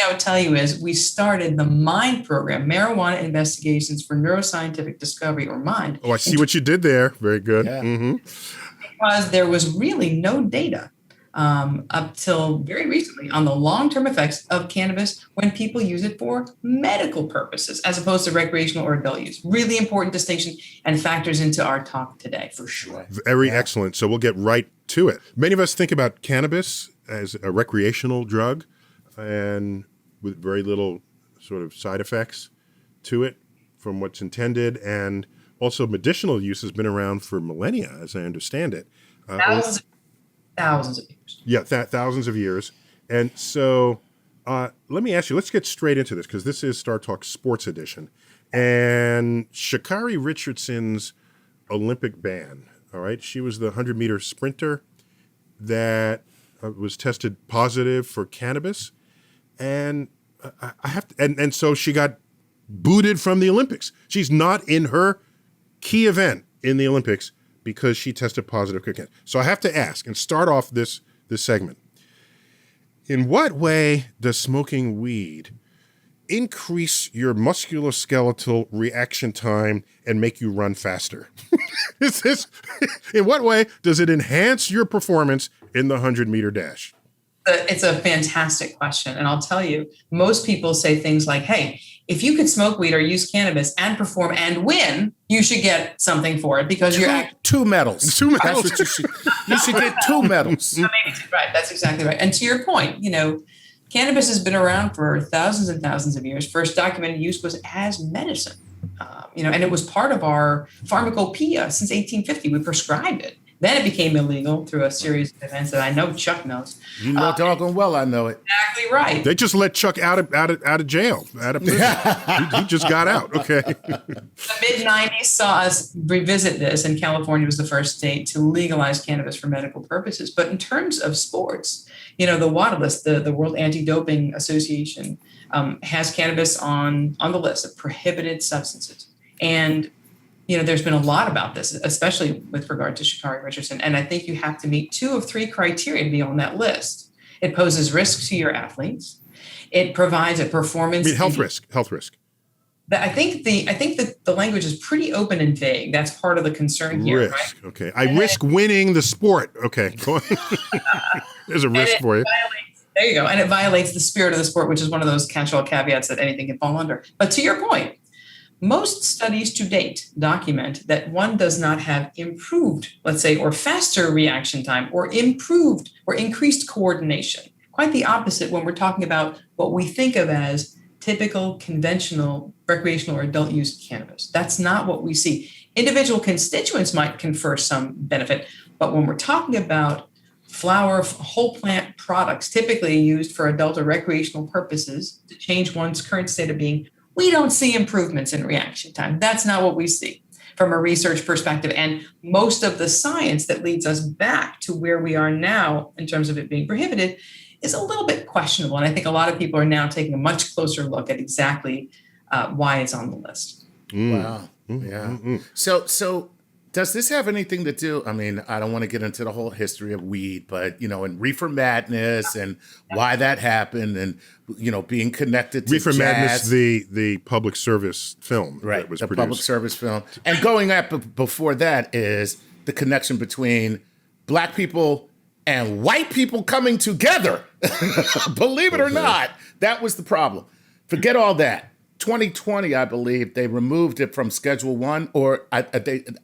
I would tell you is we started the MIND program, Marijuana Investigations for Neuroscientific Discovery, or MIND. Oh, I see what you did there. Very good. Yeah. Mm-hmm. Because there was really no data up till very recently on the long-term effects of cannabis when people use it for medical purposes as opposed to recreational or adult use. Really important distinction and factors into our talk today for sure. Very excellent. So we'll get right to it. Many of us think about cannabis as a recreational drug and with very little sort of side effects to it from what's intended. And also medicinal use has been around for millennia, as I understand it. Thousands of years. Yeah, thousands of years. And so let me ask you, let's get straight into this because this is Star Talk Sports Edition. And Sha'Carri Richardson's Olympic ban, all right? She was the 100-meter sprinter that was tested positive for cannabis. And and so she got booted from the Olympics. She's not in her key event in the Olympics because she tested positive for cannabis. So I have to ask and start off this segment. In what way does smoking weed increase your musculoskeletal reaction time and make you run faster? In what way does it enhance your performance in the 100-meter dash? It's a fantastic question. And I'll tell you, most people say things like, hey, if you could smoke weed or use cannabis and perform and win, you should get something for it because you're two medals. Two medals. That's what you should get 2 medals. Right. That's exactly right. And to your point, cannabis has been around for thousands and thousands of years. First documented use was as medicine, and it was part of our pharmacopoeia since 1850. We prescribed it. Then it became illegal through a series of events that I know Chuck knows. You know doggone well I know it. Exactly right. They just let Chuck out of jail, out of prison. he just got out. Okay. The mid-'90s saw us revisit this, and California was the first state to legalize cannabis for medical purposes. But in terms of sports, the WADA list, the World Anti-Doping Association, has cannabis on the list of prohibited substances. And there's been a lot about this, especially with regard to Sha'Carri Richardson. And I think you have to meet 2 of 3 criteria to be on that list. It poses risk to your athletes. It provides a performance. Health risk. I think the language is pretty open and vague. That's part of the concern here. Risk. Right? Okay. I risk winning the sport. Okay. Go on. There's a risk for you. There you go. And it violates the spirit of the sport, which is one of those catch-all caveats that anything can fall under. But to your point, most studies to date document that one does not have improved, let's say, or faster reaction time or improved or increased coordination. Quite the opposite when we're talking about what we think of as typical, conventional, recreational or adult use cannabis. That's not what we see. Individual constituents might confer some benefit, but when we're talking about flower, whole plant products typically used for adult or recreational purposes to change one's current state of being, we don't see improvements in reaction time. That's not what we see from a research perspective. And most of the science that leads us back to where we are now in terms of it being prohibited is a little bit questionable. And I think a lot of people are now taking a much closer look at exactly why it's on the list. Wow. Yeah. So does this have anything to do? I mean, I don't want to get into the whole history of weed, but, and Reefer Madness and why that happened and, being connected to Reefer jazz. Madness, the public service film Right, that was the produced. public service film. And going up before that is the connection between Black people and white people coming together. Believe it or not, that was the problem. Forget all that. 2020, I believe, they removed it from Schedule 1, or I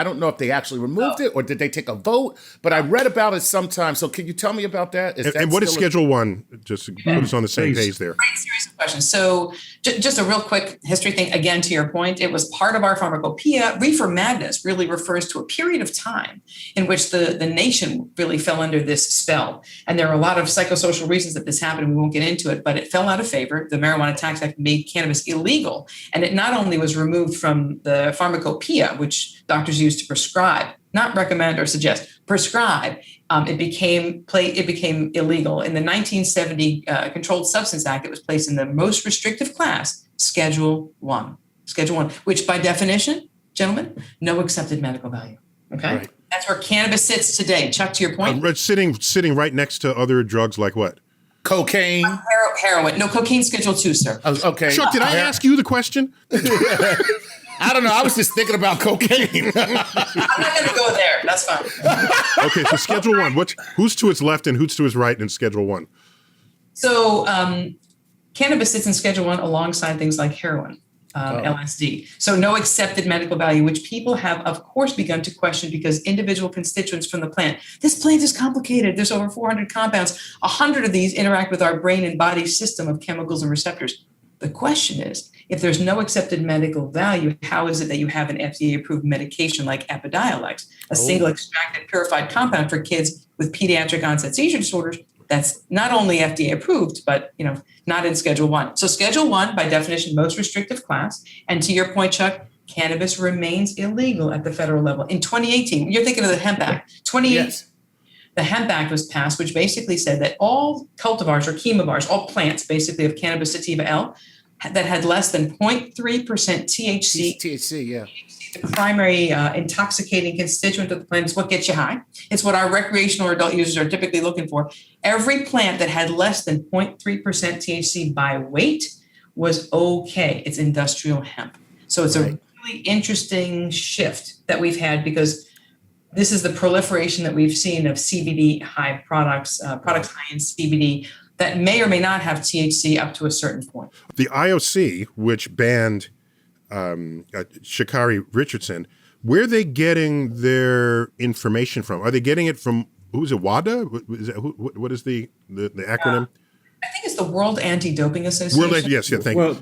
don't know if they actually removed it, or did they take a vote? But I read about it sometime. So can you tell me about that? And what is Schedule 1? Just to put us on the same page there. Great series of questions. So just a real quick history thing. Again, to your point, it was part of our pharmacopoeia. Reefer Madness really refers to a period of time in which the nation really fell under this spell. And there are a lot of psychosocial reasons that this happened. We won't get into it, but it fell out of favor. The Marijuana Tax Act made cannabis illegal. And it not only was removed from the pharmacopoeia, which doctors use to prescribe, not recommend or suggest, prescribe, it became illegal. In the 1970 Controlled Substance Act, it was placed in the most restrictive class, Schedule 1. Schedule 1, which by definition, gentlemen, no accepted medical value. Okay? Right. That's where cannabis sits today. Chuck, to your point. Sitting right next to other drugs like what? Cocaine. Heroin. No, cocaine Schedule 2, sir. Oh, okay. Chuck, did I ask you the question? I don't know. I was just thinking about cocaine. I'm not going to go there. That's fine. Okay, so Schedule 1. Who's to its left and who's to its right in Schedule 1? So cannabis sits in Schedule 1 alongside things like heroin, LSD. So no accepted medical value, which people have, of course, begun to question because individual constituents from the plant. This plant is complicated. There's over 400 compounds. 100 of these interact with our brain and body system of chemicals and receptors. The question is, if there's no accepted medical value, how is it that you have an FDA-approved medication like Epidiolex, a single extracted purified compound for kids with pediatric onset seizure disorders that's not only FDA approved, but not in Schedule 1. So Schedule 1, by definition, most restrictive class. And to your point, Chuck, cannabis remains illegal at the federal level. In 2018, you're thinking of the Hemp Act. 2018, yes. The Hemp Act was passed, which basically said that all cultivars or chemovars, all plants basically of cannabis sativa L, that had less than 0.3% THC. THC, yeah. The primary intoxicating constituent of the plant is what gets you high. It's what our recreational or adult users are typically looking for. Every plant that had less than 0.3% THC by weight was okay. It's industrial hemp. So it's a really interesting shift that we've had because this is the proliferation that we've seen of CBD high products, products high in CBD that may or may not have THC up to a certain point. The IOC, which banned Sha'Carri Richardson, where are they getting their information from? Are they getting it from, who's it, WADA? What is the acronym? I think it's the World Anti-Doping Association. Thank you.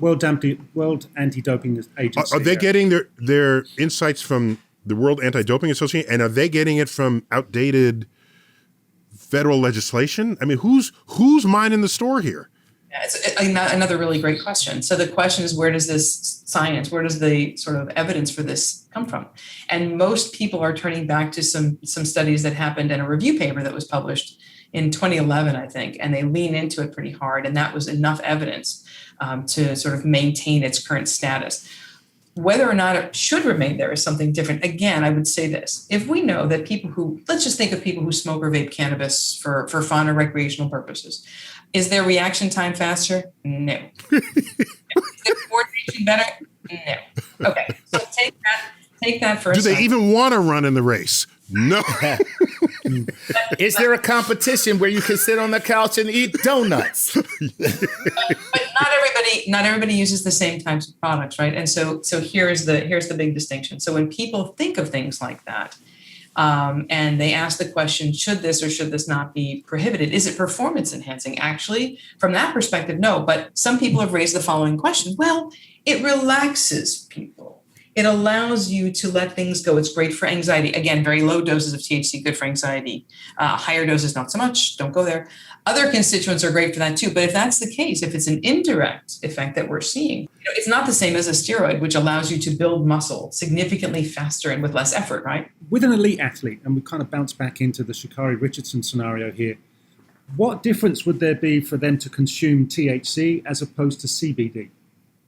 World Anti-Doping Agency. Are they getting their insights from the World Anti-Doping Association, and are they getting it from outdated federal legislation? I mean, who's minding the store here? Yeah, it's another really great question. So the question is, where does this science, where does the sort of evidence for this come from? And most people are turning back to some studies that happened in a review paper that was published in 2011, I think, and they lean into it pretty hard. And that was enough evidence to sort of maintain its current status. Whether or not it should remain there is something different. Again, I would say this. If we know that people who, let's just think of people who smoke or vape cannabis for fun or recreational purposes, is their reaction time faster? No. Is their coordination better? No. Okay, so take that for a second. Do they even want to run in the race? No. Is there a competition where you can sit on the couch and eat donuts? But not everybody uses the same types of products, right? And so here's the big distinction. So when people think of things like that, and they ask the question, should this or should this not be prohibited? Is it performance enhancing? Actually, from that perspective, no. But some people have raised the following question. Well, it relaxes people. It allows you to let things go. It's great for anxiety. Again, very low doses of THC, good for anxiety. Higher doses, not so much. Don't go there. Other constituents are great for that too. But if that's the case, if it's an indirect effect that we're seeing, it's not the same as a steroid, which allows you to build muscle significantly faster and with less effort, right? With an elite athlete, and we kind of bounce back into the Sha'Carri Richardson scenario here, what difference would there be for them to consume THC as opposed to CBD?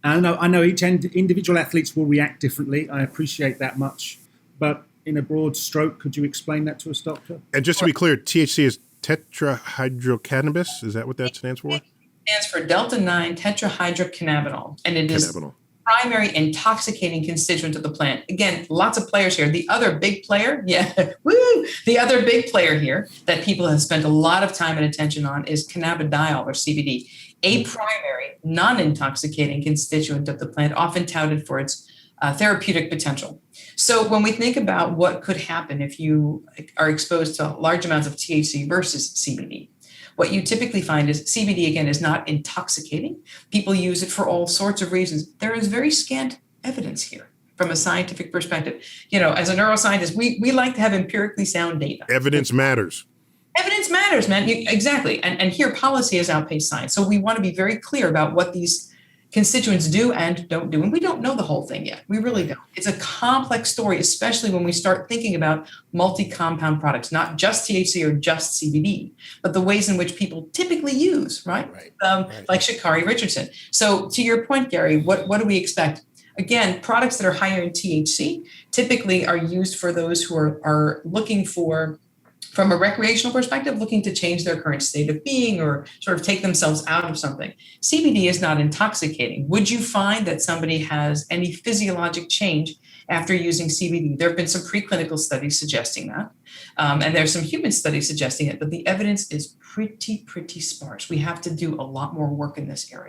And I know each individual athletes will react differently. I appreciate that much. But in a broad stroke, could you explain that to us, doctor? And just to be clear, THC is tetrahydrocannabis? Is that what that stands for? It stands for delta-9 tetrahydrocannabinol. And it is the primary intoxicating constituent of the plant. Again, lots of players here. The other big player, the other big player here that people have spent a lot of time and attention on is cannabidiol or CBD, a primary non-intoxicating constituent of the plant, often touted for its therapeutic potential. So when we think about what could happen if you are exposed to large amounts of THC versus CBD, what you typically find is CBD, again, is not intoxicating. People use it for all sorts of reasons. There is very scant evidence here from a scientific perspective. As a neuroscientist, we like to have empirically sound data. Evidence matters. Evidence matters, man. Exactly. And here policy has outpaced science. So we want to be very clear about what these constituents do and don't do. And we don't know the whole thing yet. We really don't. It's a complex story, especially when we start thinking about multi-compound products, not just THC or just CBD, but the ways in which people typically use, right? Like Sha'Carri Richardson. So to your point, Gary, what do we expect? Again, products that are higher in THC typically are used for those who are looking for from a recreational perspective, looking to change their current state of being or sort of take themselves out of something. CBD is not intoxicating. Would you find that somebody has any physiologic change after using CBD? There have been some preclinical studies suggesting that, and there's some human studies suggesting it, but the evidence is pretty sparse. We have to do a lot more work in this area.